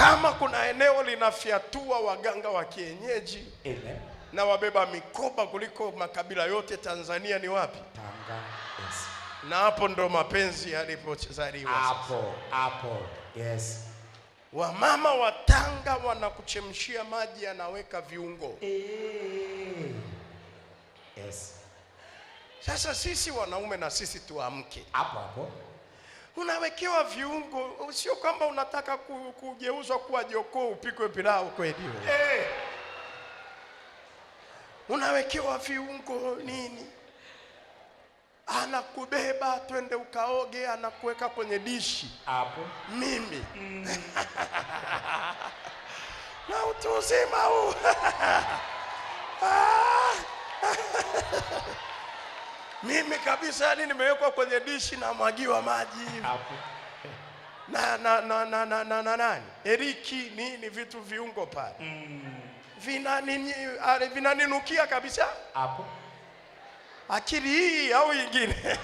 Kama kuna eneo linafyatua waganga wa kienyeji, amen, na wabeba mikoba kuliko makabila yote Tanzania, ni wapi? Tanga. Yes. Na hapo ndo mapenzi yalipozaliwa. Hapo. Yes. Wamama wa Tanga wanakuchemshia maji, anaweka viungo. Yes. Sasa sisi wanaume na sisi tuamke. Hapo. Unawekewa viungo, sio kwamba unataka kugeuzwa kuwa jokoo upikwe pilau kweli. Unawekewa viungo nini? Anakubeba twende ukaoge, anakuweka kwenye dishi. Hapo. Mimi. Na utu uzima huu. Mimi kabisa, yani nimewekwa kwenye dishi na mwagiwa maji. Hapo. Na nani? Eriki nini vitu viungo pale. Vinaninukia kabisa. Hapo. Akili hii au nyingine.